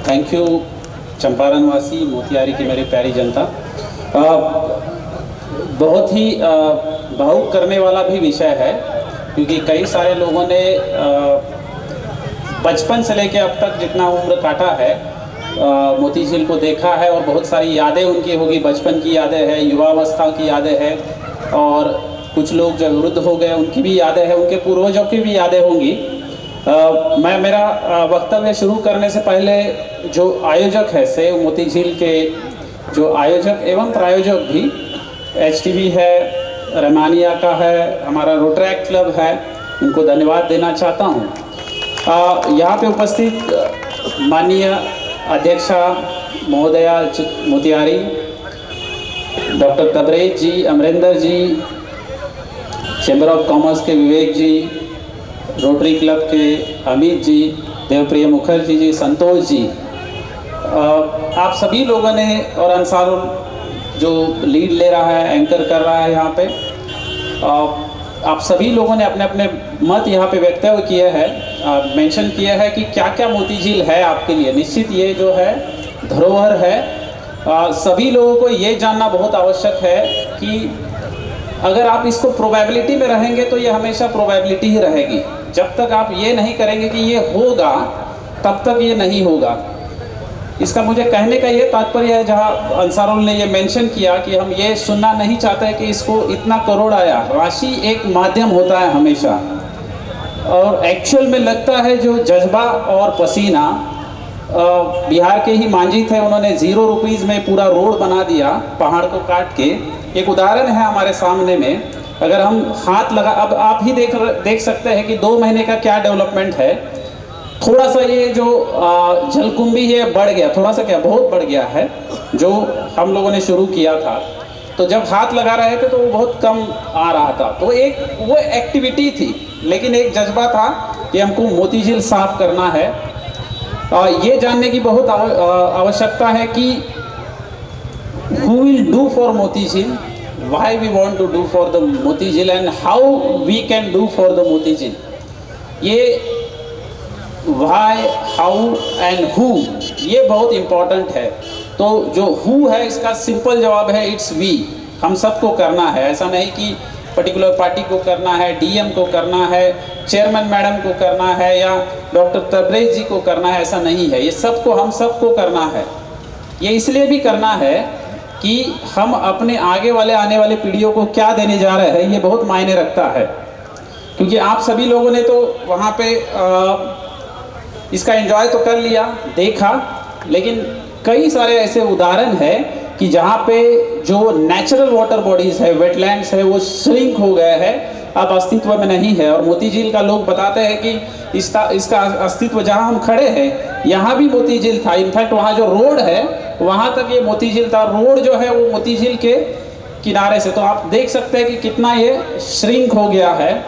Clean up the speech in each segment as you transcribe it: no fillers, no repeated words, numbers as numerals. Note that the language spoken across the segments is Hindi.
थैंक यू चंपारण वासी, मोतिहारी की मेरी प्यारी जनता। बहुत ही भावुक करने वाला भी विषय है, क्योंकि कई सारे लोगों ने बचपन से लेकर अब तक जितना उम्र काटा है मोती झील को देखा है, और बहुत सारी यादें उनकी होगी, बचपन की यादें हैं, युवावस्था की यादें हैं, और कुछ लोग जब वृद्ध हो गए उनकी भी यादें हैं, उनके पूर्वजों की भी यादें होंगी। मैं मेरा वक्तव्य शुरू करने से पहले जो आयोजक है सेव मोती झील के जो आयोजक एवं प्रायोजक भी HTV है, रमानिया का है, हमारा रोटरैक्ट क्लब है, उनको धन्यवाद देना चाहता हूँ। यहाँ पे उपस्थित माननीय अध्यक्षा महोदया Motihari, doctor Tabrez ji, Amarinder ji, chamber of commerce के विवेक जी, रोटरी क्लब के अमित जी, देवप्रिय मुखर्जी जी, संतोष जी, आप सभी लोगों ने, और अंसारुल जो लीड ले रहा है, एंकर कर रहा है यहाँ पे, आप सभी लोगों ने अपने अपने मत यहाँ पे व्यक्त किए हैं, मेंशन किया है कि क्या क्या मोती झील है आपके लिए। निश्चित ये जो है धरोहर है। सभी लोगों को ये जानना बहुत आवश्यक है कि अगर आप इसको प्रोबेबिलिटी में रहेंगे तो ये हमेशा प्रोबेबिलिटी ही रहेगी। जब तक आप ये नहीं करेंगे कि ये होगा तब तक ये नहीं होगा। इसका मुझे कहने का ये तात्पर्य है, जहाँ अंसारुल ने ये मेंशन किया कि हम ये सुनना नहीं चाहते कि इसको इतना करोड़ आया। राशि एक माध्यम होता है हमेशा, और एक्चुअल में लगता है जो जज्बा और पसीना। बिहार के ही मांझी थे, उन्होंने 0 रुपीज़ में पूरा रोड बना दिया पहाड़ को काट के। एक उदाहरण है हमारे सामने में, अगर हम हाथ लगा, अब आप ही देख सकते हैं कि 2 महीने का क्या डेवलपमेंट है। थोड़ा सा ये जो जलकुंभी है बढ़ गया, थोड़ा सा क्या बहुत बढ़ गया है, जो हम लोगों ने शुरू किया था। तो जब हाथ लगा रहे थे तो वो बहुत कम आ रहा था, तो एक वो एक्टिविटी थी, लेकिन एक जज्बा था कि हमको मोती झील साफ करना है। ये जानने की बहुत आवश्यकता है कि who will do for मोती झील, why we want to do for the मोती झील and how we can do for the मोती झील। ये why, how and who ये बहुत इम्पोर्टेंट है। तो जो who है इसका सिंपल जवाब है इट्स we, हम सबको करना है। ऐसा नहीं कि पर्टिकुलर पार्टी को करना है, DM को करना है, चेयरमैन मैडम को करना है, या डॉक्टर तबरेज जी को करना है, ऐसा नहीं है। ये सबको, हम सबको करना है। ये इसलिए भी करना है कि हम अपने आगे वाले आने वाले पीढ़ियों को क्या देने जा रहे हैं, ये बहुत मायने रखता है। क्योंकि आप सभी लोगों ने तो वहाँ पे इसका एंजॉय तो कर लिया, देखा, लेकिन कई सारे ऐसे उदाहरण हैं कि जहाँ पे जो नेचुरल वाटर बॉडीज़ है, वेटलैंड्स है, वो श्रिंक हो गए हैं, अब अस्तित्व में नहीं है। और मोती झील का लोग बताते हैं कि इसका अस्तित्व, जहाँ हम खड़े हैं यहाँ भी मोती झील था। इनफैक्ट वहाँ जो रोड है वहाँ तक ये मोती झील था। रोड जो है वो मोती झील के किनारे से, तो आप देख सकते हैं कि कितना ये श्रिंक हो गया है।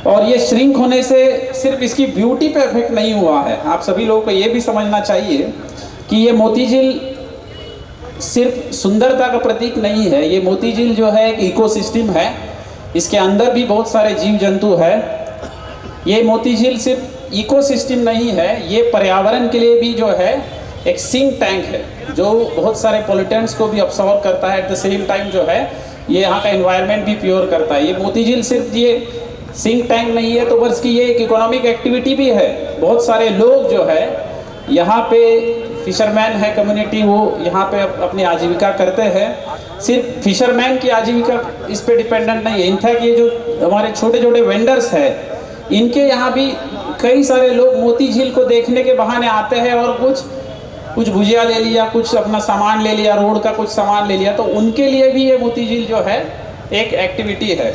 और ये श्रिंक होने से सिर्फ इसकी ब्यूटी पे इफेक्ट नहीं हुआ है। आप सभी लोगों को ये भी समझना चाहिए कि ये मोती झील सिर्फ सुंदरता का प्रतीक नहीं है। ये मोती झील जो है एक इकोसिस्टम है, इसके अंदर भी बहुत सारे जीव जंतु है। ये मोती झील सिर्फ इकोसिस्टम नहीं है, ये पर्यावरण के लिए भी जो है एक सिंक टैंक है, जो बहुत सारे पोल्यूटेंट्स को भी अब्सॉर्ब करता है। एट द सेम टाइम जो है ये यहाँ का एनवायरनमेंट भी प्योर करता है। ये मोती झील सिर्फ ये सिंक टैंक नहीं है, तो बल्कि ये एक इकोनॉमिक एक्टिविटी भी है। बहुत सारे लोग जो है यहाँ पे, फिशरमैन है कम्युनिटी, वो यहाँ पे अपनी आजीविका करते हैं। सिर्फ फिशरमैन की आजीविका इस पे डिपेंडेंट नहीं है। इनफैक्ट ये जो हमारे छोटे छोटे वेंडर्स हैं, इनके यहाँ भी कई सारे लोग मोती झील को देखने के बहाने आते हैं, और कुछ भुजिया ले लिया, कुछ अपना सामान ले लिया, रोड का कुछ सामान ले लिया, तो उनके लिए भी ये मोती झील जो है एक एक्टिविटी है।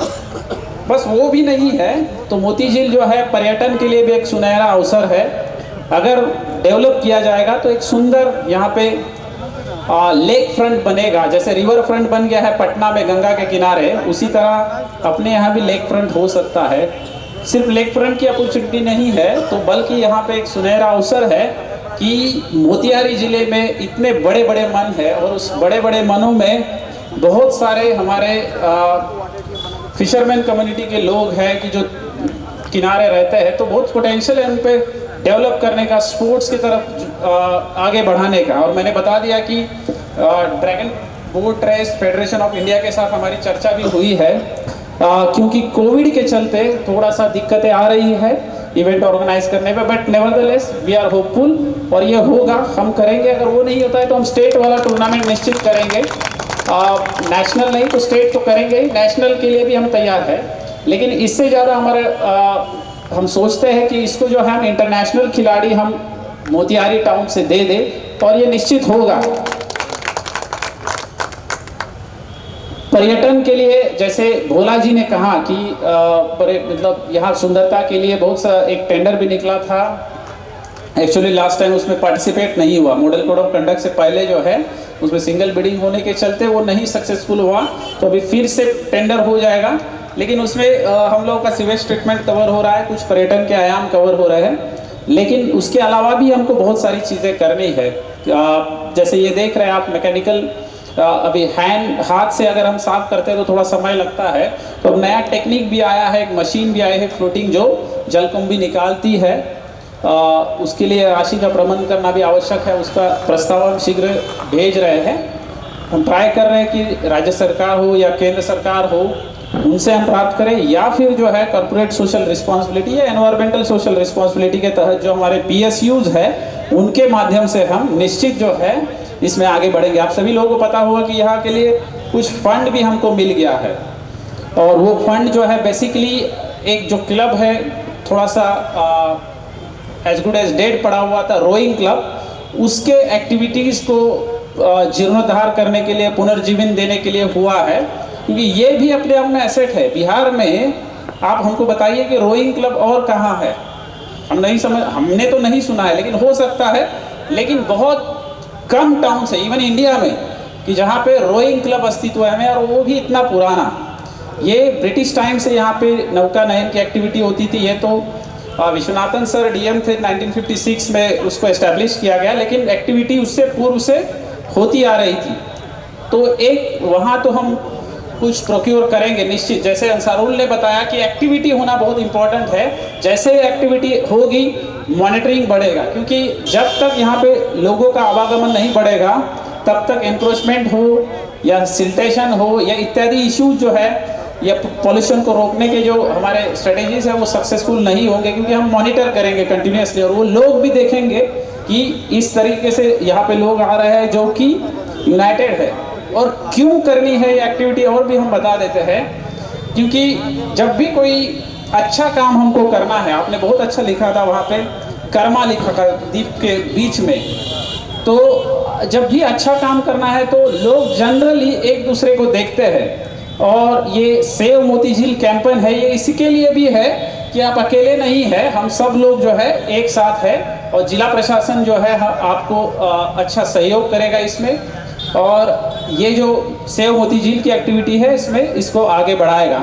बस वो भी नहीं है तो मोती झील जो है पर्यटन के लिए भी एक सुनहरा अवसर है। अगर डेवलप किया जाएगा तो एक सुंदर यहाँ पे लेक फ्रंट बनेगा। जैसे रिवर फ्रंट बन गया है पटना में गंगा के किनारे, उसी तरह अपने यहाँ भी लेक फ्रंट हो सकता है। सिर्फ लेक फ्रंट की अपॉर्चुनिटी नहीं है, तो बल्कि यहाँ पे एक सुनहरा अवसर है कि मोतिहारी ज़िले में इतने बड़े बड़े मन है, और उस बड़े बड़े मनों में बहुत सारे हमारे फिशरमैन कम्युनिटी के लोग हैं कि जो किनारे रहते हैं, तो बहुत पोटेंशियल है उन पे डेवलप करने का, स्पोर्ट्स की तरफ आगे बढ़ाने का। और मैंने बता दिया कि dragon boat race federation of India के साथ हमारी चर्चा भी हुई है, क्योंकि कोविड के चलते थोड़ा सा दिक्कतें आ रही है इवेंट ऑर्गेनाइज करने में, but nevertheless we are hopeful और ये होगा, हम करेंगे। अगर वो नहीं होता है तो हम स्टेट वाला टूर्नामेंट निश्चित करेंगे, नेशनल नहीं तो स्टेट तो करेंगे ही, नेशनल के लिए भी हम तैयार हैं। लेकिन इससे ज़्यादा हमारे हम सोचते हैं कि इसको जो है हम इंटरनेशनल खिलाड़ी हम मोतिहारी टाउन से दे दें और ये निश्चित होगा। पर्यटन के लिए जैसे भोला जी ने कहा कि मतलब यहाँ सुंदरता के लिए बहुत सा एक टेंडर भी निकला था। एक्चुअली लास्ट टाइम उसमें पार्टिसिपेट नहीं हुआ, मॉडल कोड ऑफ कंडक्ट से पहले जो है उसमें सिंगल बिडिंग होने के चलते वो नहीं सक्सेसफुल हुआ, तो अभी फिर से टेंडर हो जाएगा। लेकिन उसमें हम लोगों का सीवेज ट्रीटमेंट कवर हो रहा है, कुछ पर्यटन के आयाम कवर हो रहे हैं, लेकिन उसके अलावा भी हमको बहुत सारी चीज़ें करनी है। जैसे ये देख रहे हैं आप, मैकेनिकल अभी हाथ से अगर हम साफ करते हैं तो थोड़ा समय लगता है, तो अब नया टेक्निक भी आया है, एक मशीन भी आई है फ्लोटिंग जो जलकुंभी निकालती है। उसके लिए राशि का प्रबंध करना भी आवश्यक है, उसका प्रस्ताव हम शीघ्र भेज रहे हैं। हम ट्राई कर रहे हैं कि राज्य सरकार हो या केंद्र सरकार हो, उनसे हम प्राप्त करें, या फिर जो है कॉर्पोरेट सोशल रिस्पॉन्सिबिलिटी या एनवायरमेंटल सोशल रिस्पॉन्सिबिलिटी के तहत जो हमारे PSUs है उनके माध्यम से हम निश्चित जो है इसमें आगे बढ़ेंगे। आप सभी लोगों को पता होगा कि यहाँ के लिए कुछ फंड भी हमको मिल गया है, और वो फंड जो है बेसिकली एक जो क्लब है थोड़ा सा एज गुड एज डेड पड़ा हुआ था, रोइंग क्लब, उसके एक्टिविटीज़ को जीर्णोद्धार करने के लिए, पुनर्जीवन देने के लिए हुआ है, क्योंकि ये भी अपने आप में एसेट है। बिहार में आप हमको बताइए कि रोइंग क्लब और कहाँ है, हमने तो नहीं सुना है, लेकिन हो सकता है, लेकिन बहुत कम टाउन से इवन इंडिया में कि जहाँ पे रोइंग क्लब अस्तित्व में, और वो भी इतना पुराना। ये ब्रिटिश टाइम से यहाँ पे नौका नयन की एक्टिविटी होती थी। ये तो विश्वनाथन सर DM थे, 1956 में उसको एस्टैब्लिश किया गया, लेकिन एक्टिविटी उससे पूर्व से होती आ रही थी। तो एक वहाँ तो हम कुछ प्रोक्योर करेंगे निश्चित। जैसे अंसारुल ने बताया कि एक्टिविटी होना बहुत इंपॉर्टेंट है, जैसे एक्टिविटी होगी मॉनिटरिंग बढ़ेगा, क्योंकि जब तक यहाँ पे लोगों का आवागमन नहीं बढ़ेगा तब तक एनक्रोचमेंट हो या सिल्टेशन हो या इत्यादि इश्यूज जो है या पॉल्यूशन को रोकने के जो हमारे स्ट्रेटेजीज है वो सक्सेसफुल नहीं होंगे, क्योंकि हम मॉनिटर करेंगे कंटिन्यूसली, और वो लोग भी देखेंगे कि इस तरीके से यहाँ पे लोग आ रहे हैं जो कि यूनाइटेड है। और क्यों करनी है ये एक्टिविटी और भी हम बता देते हैं, क्योंकि जब भी कोई अच्छा काम हमको करना है, आपने बहुत अच्छा लिखा था वहाँ पे, कर्मा लिखा था दीप के बीच में, तो जब भी अच्छा काम करना है तो लोग जनरली एक दूसरे को देखते हैं। और ये सेव मोती झील कैंपेन है, ये इसी के लिए भी है कि आप अकेले नहीं है, हम सब लोग जो है एक साथ है, और जिला प्रशासन जो है आपको अच्छा सहयोग करेगा इसमें, और ये जो सेव मोती झील की एक्टिविटी है इसमें इसको आगे बढ़ाएगा।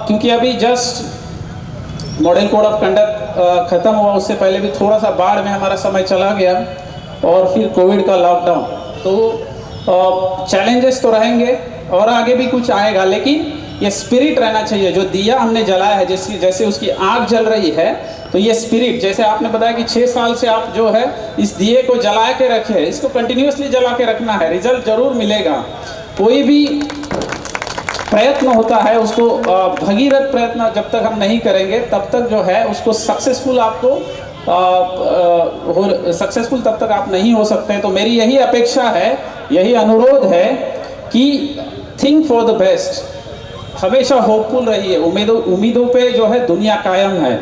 क्योंकि अभी just model code of conduct ख़त्म हुआ, उससे पहले भी थोड़ा सा बाढ़ में हमारा समय चला गया, और फिर कोविड का लॉकडाउन, तो चैलेंजेस तो रहेंगे और आगे भी कुछ आएगा, लेकिन ये स्पिरिट रहना चाहिए। जो दिया हमने जलाया है, जैसे उसकी आग जल रही है, तो ये स्पिरिट, जैसे आपने बताया कि 6 साल से आप जो है इस दिए को जला के रखे, इसको कंटिन्यूसली जला के रखना है, रिजल्ट जरूर मिलेगा। कोई भी प्रयत्न होता है उसको भगीरथ प्रयत्न जब तक हम नहीं करेंगे तब तक जो है उसको सक्सेसफुल आपको सक्सेसफुल तब तक आप नहीं हो सकते। तो मेरी यही अपेक्षा है, यही अनुरोध है कि थिंक फॉर द बेस्ट, हमेशा होपफुल रहिए, उम्मीदों पे जो है दुनिया कायम है।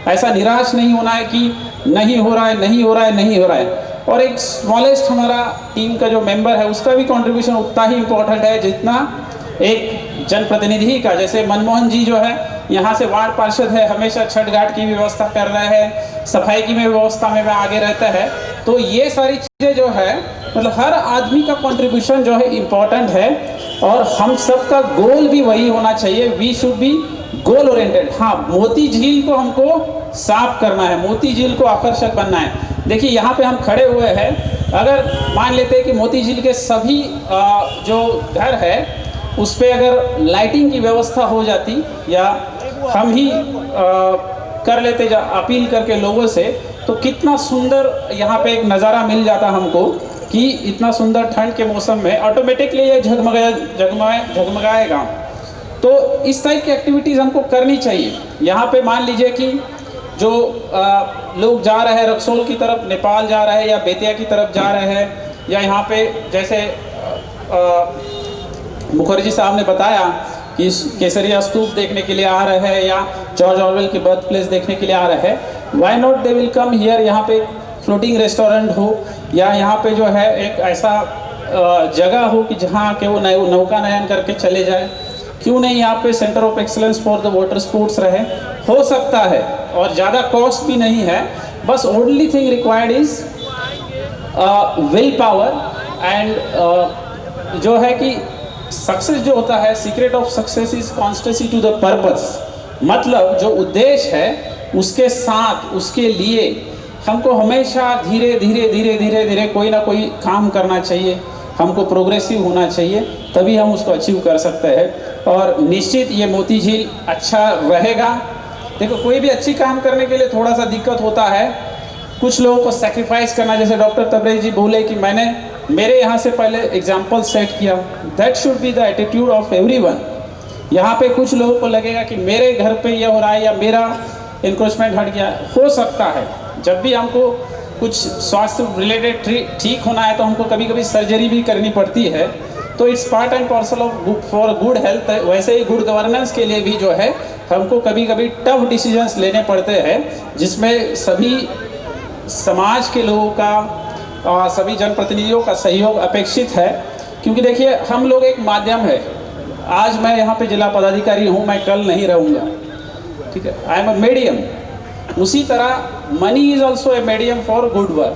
ऐसा निराश नहीं होना है कि नहीं हो रहा है, नहीं हो रहा है, नहीं हो रहा है। और एक स्मॉलेस्ट हमारा टीम का जो मेंबर है उसका भी कंट्रीब्यूशन उतना ही इम्पोर्टेंट है जितना एक जनप्रतिनिधि का। जैसे मनमोहन जी जो है यहाँ से वार्ड पार्षद है, हमेशा छठ घाट की व्यवस्था कर रहे हैं, सफाई की व्यवस्था में आगे रहता है। तो ये सारी चीज़ें जो है मतलब हर आदमी का कंट्रीब्यूशन जो है इम्पोर्टेंट है, और हम सब का गोल भी वही होना चाहिए। We should be goal oriented. हाँ, मोती झील को हमको साफ करना है, मोती झील को आकर्षक बनना है। देखिए यहाँ पे हम खड़े हुए हैं, अगर मान लेते हैं कि मोती झील के सभी जो घर है उस पर अगर लाइटिंग की व्यवस्था हो जाती या हम ही कर लेते अपील करके लोगों से, तो कितना सुंदर यहाँ पे एक नज़ारा मिल जाता हमको कि इतना सुंदर ठंड के मौसम में ऑटोमेटिकली ये झगमगाएगा। तो इस टाइप की एक्टिविटीज़ हमको करनी चाहिए। यहाँ पे मान लीजिए कि जो लोग जा रहे हैं रक्सौल की तरफ, नेपाल जा रहे हैं या बेतिया की तरफ जा रहे हैं, या यहाँ पे जैसे मुखर्जी साहब ने बताया कि केसरिया स्तूप देखने के लिए आ रहे हैं या जॉर्ज ऑरवेल की बर्थ प्लेस देखने के लिए आ रहे हैं, why not they will come here. यहाँ पे फ्लोटिंग रेस्टोरेंट हो या यहाँ पे जो है एक ऐसा जगह हो कि जहाँ के वो नौका नयन करके चले जाए। क्यों नहीं यहाँ पे centre of excellence for the water sports रहे, हो सकता है, और ज़्यादा कॉस्ट भी नहीं है। बस only thing required is will power and जो है कि सक्सेस जो होता है, secret of success is constancy to the purpose. मतलब जो उद्देश्य है उसके साथ, उसके लिए हमको हमेशा धीरे धीरे धीरे धीरे धीरे कोई ना कोई काम करना चाहिए, हमको प्रोग्रेसिव होना चाहिए, तभी हम उसको अचीव कर सकते हैं। और निश्चित ये मोती झील अच्छा रहेगा। देखो, कोई भी अच्छी काम करने के लिए थोड़ा सा दिक्कत होता है, कुछ लोगों को सेक्रीफाइस करना। जैसे डॉक्टर तबरेज़ जी बोले कि मैंने मेरे यहाँ से पहले एग्जाम्पल सेट किया, that should be the attitude of everyone. यहाँ पे कुछ लोगों को लगेगा कि मेरे घर पे ये हो रहा है या मेरा इंक्रोचमेंट हट गया। हो सकता है जब भी हमको कुछ स्वास्थ्य रिलेटेड ठीक होना है तो हमको कभी कभी सर्जरी भी करनी पड़ती है, तो it's part and parcel of for good health. वैसे ही गुड गवर्नेंस के लिए भी जो है हमको कभी कभी टफ डिसीजंस लेने पड़ते हैं, जिसमें सभी समाज के लोगों का सभी जनप्रतिनिधियों का सहयोग अपेक्षित है। क्योंकि देखिए, हम लोग एक माध्यम है। आज मैं यहाँ पे जिला पदाधिकारी हूँ, मैं कल नहीं रहूँगा, ठीक है, आई एम अ मीडियम। उसी तरह money is also a medium for good work.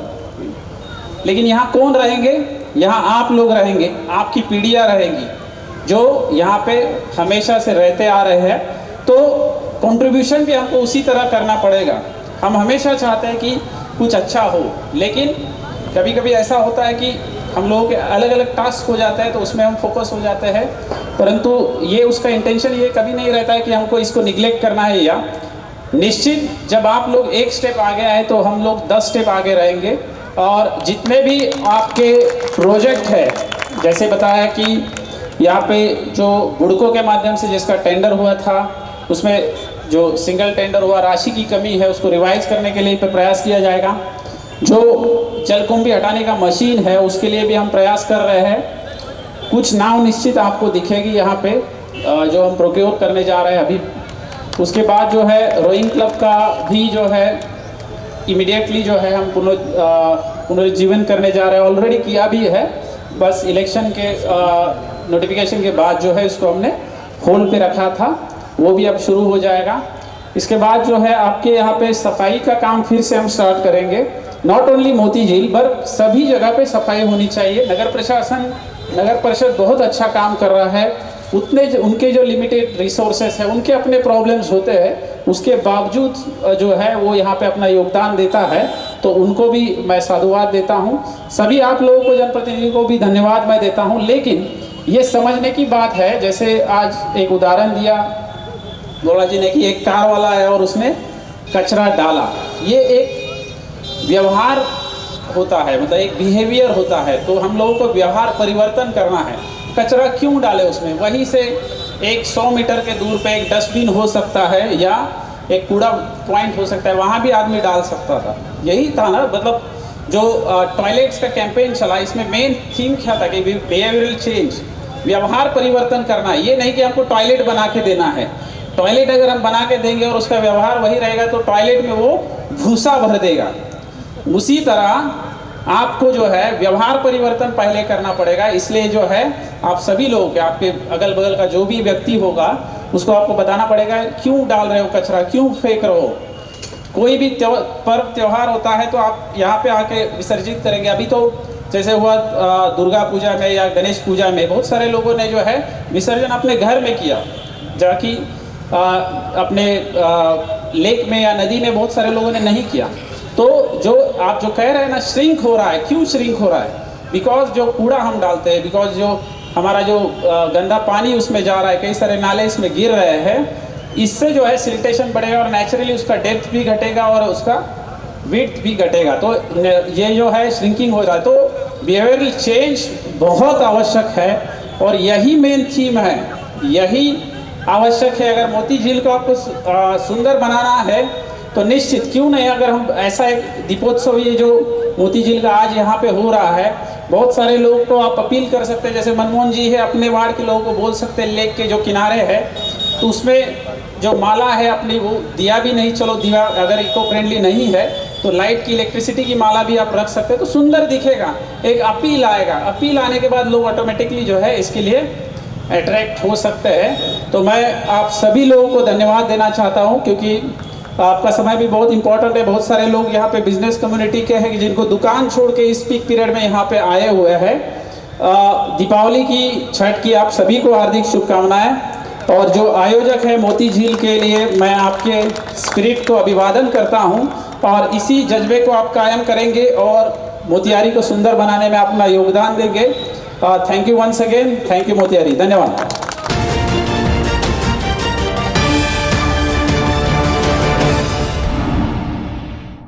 लेकिन यहाँ कौन रहेंगे? यहाँ आप लोग रहेंगे, आपकी पीढ़ियाँ रहेंगी जो यहाँ पे हमेशा से रहते आ रहे हैं। तो कंट्रीब्यूशन भी हमको उसी तरह करना पड़ेगा। हम हमेशा चाहते हैं कि कुछ अच्छा हो, लेकिन कभी कभी ऐसा होता है कि हम लोगों के अलग अलग टास्क हो जाते हैं, तो उसमें हम फोकस हो जाते हैं। परंतु ये उसका इंटेंशन ये कभी नहीं रहता है कि हमको इसको निगलेक्ट करना है। या निश्चित जब आप लोग एक स्टेप आगे आए तो हम लोग 10 स्टेप आगे रहेंगे। और जितने भी आपके प्रोजेक्ट है, जैसे बताया कि यहाँ पे जो बुड़को के माध्यम से जिसका टेंडर हुआ था, उसमें जो सिंगल टेंडर हुआ, राशि की कमी है, उसको रिवाइज करने के लिए पे प्रयास किया जाएगा। जो जलकुंभी हटाने का मशीन है उसके लिए भी हम प्रयास कर रहे हैं। कुछ नाव निश्चित आपको दिखेगी यहाँ पे जो हम प्रोक्योर करने जा रहे हैं अभी। उसके बाद जो है रोइंग क्लब का भी जो है इमीडिएटली जो है हम पुनर्जीवन करने जा रहे हैं। ऑलरेडी किया भी है, बस इलेक्शन के नोटिफिकेशन के बाद जो है इसको हमने होल्ड पे रखा था, वो भी अब शुरू हो जाएगा। इसके बाद जो है आपके यहाँ पे सफाई का काम फिर से हम स्टार्ट करेंगे। नॉट ओनली मोती झील पर सभी जगह पे सफाई होनी चाहिए। नगर परिषद बहुत अच्छा काम कर रहा है। उनके जो लिमिटेड रिसोर्सेस है, उनके अपने प्रॉब्लम्स होते हैं, उसके बावजूद जो है वो यहाँ पे अपना योगदान देता है, तो उनको भी मैं साधुवाद देता हूँ। सभी आप लोगों को, जनप्रतिनिधियों को भी धन्यवाद मैं देता हूँ। लेकिन ये समझने की बात है, जैसे आज एक उदाहरण दिया गोला जी ने कि एक कार वाला है और उसने कचरा डाला। ये एक व्यवहार होता है, मतलब एक बिहेवियर होता है। तो हम लोगों को व्यवहार परिवर्तन करना है। कचरा क्यों डाले उसमें? वहीं से एक 100 मीटर के दूर पे एक डस्टबिन हो सकता है या एक कूड़ा पॉइंट हो सकता है, वहाँ भी आदमी डाल सकता था। यही था ना, मतलब जो टॉयलेट्स का कैंपेन चला, इसमें मेन थीम क्या था कि बिहेवियरल चेंज, व्यवहार परिवर्तन करना। ये नहीं कि आपको टॉयलेट बना के देना है। टॉयलेट अगर हम बना के देंगे और उसका व्यवहार वही रहेगा तो टॉयलेट में वो भूसा भर देगा। उसी तरह आपको जो है व्यवहार परिवर्तन पहले करना पड़ेगा। इसलिए जो है आप सभी लोग, आपके अगल बगल का जो भी व्यक्ति होगा, उसको आपको बताना पड़ेगा क्यों डाल रहे हो कचरा, क्यों फेंक रहे हो। कोई भी पर्व त्यौहार होता है तो आप यहाँ पे आके विसर्जित करेंगे। अभी तो जैसे हुआ दुर्गा पूजा में या गणेश पूजा में, बहुत सारे लोगों ने जो है विसर्जन अपने घर में किया, जबकि अपने लेक में या नदी में बहुत सारे लोगों ने नहीं किया। तो जो आप जो कह रहे हैं ना, श्रिंक हो रहा है, क्यों श्रिंक हो रहा है? बिकॉज जो कूड़ा हम डालते हैं, बिकॉज जो हमारा जो गंदा पानी उसमें जा रहा है, कई सारे नाले इसमें गिर रहे हैं, इससे जो है सिल्टेशन बढ़ेगा और नेचुरली उसका डेप्थ भी घटेगा और उसका विड्थ भी घटेगा। तो ये जो है श्रिंकिंग हो रहा है, तो बिहेवियरल चेंज बहुत आवश्यक है और यही मेन थीम है, यही आवश्यक है। अगर मोती झील को आपको सुंदर बनाना है तो निश्चित क्यों नहीं, अगर हम ऐसा एक दीपोत्सव ये जो मोती झील का आज यहाँ पे हो रहा है, बहुत सारे लोगों को आप अपील कर सकते हैं, जैसे मनमोहन जी है अपने वार्ड के लोगों को बोल सकते हैं, लेक के जो किनारे है तो उसमें जो माला है अपनी वो दिया भी नहीं, चलो दिया अगर इको फ्रेंडली नहीं है तो लाइट की इलेक्ट्रिसिटी की माला भी आप रख सकते हैं, तो सुंदर दिखेगा, एक अपील आएगा। अपील आने के बाद लोग ऑटोमेटिकली जो है इसके लिए अट्रैक्ट हो सकते हैं। तो मैं आप सभी लोगों को धन्यवाद देना चाहता हूं, क्योंकि आपका समय भी बहुत इंपॉर्टेंट है। बहुत सारे लोग यहाँ पे बिजनेस कम्युनिटी के हैं जिनको दुकान छोड़ के इस पीक पीरियड में यहाँ पे आए हुए हैं। दीपावली की, छठ की आप सभी को हार्दिक शुभकामनाएं। और जो आयोजक है मोती झील के लिए मैं आपके स्पिरिट को अभिवादन करता हूं और इसी जज्बे को आप कायम करेंगे और मोतिहारी को सुंदर बनाने में अपना योगदान देंगे। Thank you once again, thank you Motihari, धन्यवाद।